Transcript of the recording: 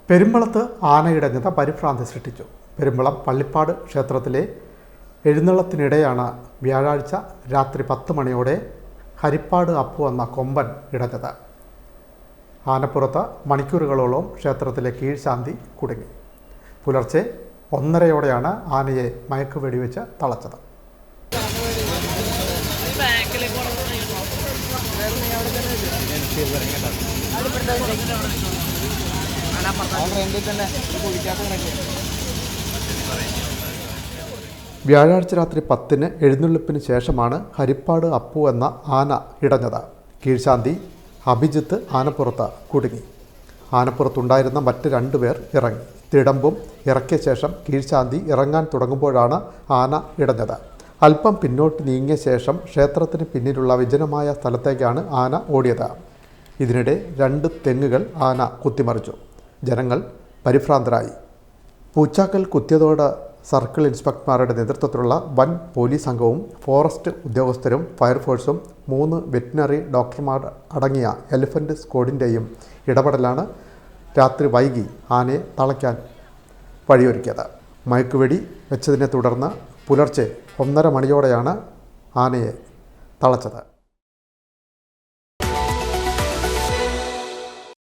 പെരുമ്പളത്ത് ആനയിടഞ്ഞത് പരിഭ്രാന്തി സൃഷ്ടിച്ചു. പെരുമ്പളം പള്ളിപ്പാട് ക്ഷേത്രത്തിലെ എഴുന്നള്ളത്തിനിടെയാണ് വ്യാഴാഴ്ച രാത്രി 10 മണിയോടെ ഹരിപ്പാട് അപ്പു എന്ന കൊമ്പൻ ഇടഞ്ഞത്. ആനപ്പുറത്ത് മണിക്കൂറുകളോളം ക്ഷേത്രത്തിലെ കീഴ്ശാന്തി കുടുങ്ങി. പുലർച്ചെ 1:30 ആനയെ മയക്കുവെടിവെച്ച് തളച്ചത്. വ്യാഴാഴ്ച രാത്രി 10-ന് എഴുന്നള്ളിപ്പിന് ശേഷമാണ് ഹരിപ്പാട് അപ്പു എന്ന ആന ഇടഞ്ഞത്. കീഴ്ശാന്തി അഭിജിത്ത് ആനപ്പുറത്ത് കുടുങ്ങി. ആനപ്പുറത്തുണ്ടായിരുന്ന മറ്റ് 2 പേർ ഇറങ്ങി. തിടമ്പും ഇറക്കിയ ശേഷം കീഴ്ശാന്തി ഇറങ്ങാൻ തുടങ്ങുമ്പോഴാണ് ആന ഇടഞ്ഞത്. അല്പം പിന്നോട്ട് നീങ്ങിയ ശേഷം ക്ഷേത്രത്തിന് പിന്നിലുള്ള വിജനമായ സ്ഥലത്തേക്കാണ് ആന ഓടിയത്. ഇതിനിടെ 2 തെങ്ങുകൾ ആന കുത്തിമറിച്ചു. ജനങ്ങൾ പരിഭ്രാന്തരായി. പൂച്ചാക്കൽ കുത്തിയതോട് സർക്കിൾ ഇൻസ്പെക്ടർമാരുടെ നേതൃത്വത്തിലുള്ള വൻ പോലീസ് സംഘവും ഫോറസ്റ്റ് ഉദ്യോഗസ്ഥരും ഫയർഫോഴ്സും 3 വെറ്റിനറി ഡോക്ടർമാർ അടങ്ങിയ എലിഫന്റ് സ്ക്വാഡിൻ്റെയും ഇടപെടലാണ് രാത്രി വൈകി ആനയെ തളയ്ക്കാൻ വഴിയൊരുക്കിയത്. മയക്കുവെടി വെച്ചതിനെ തുടർന്ന് പുലർച്ചെ 1:30 മണിയോടെയാണ് ആനയെ തളച്ചത്.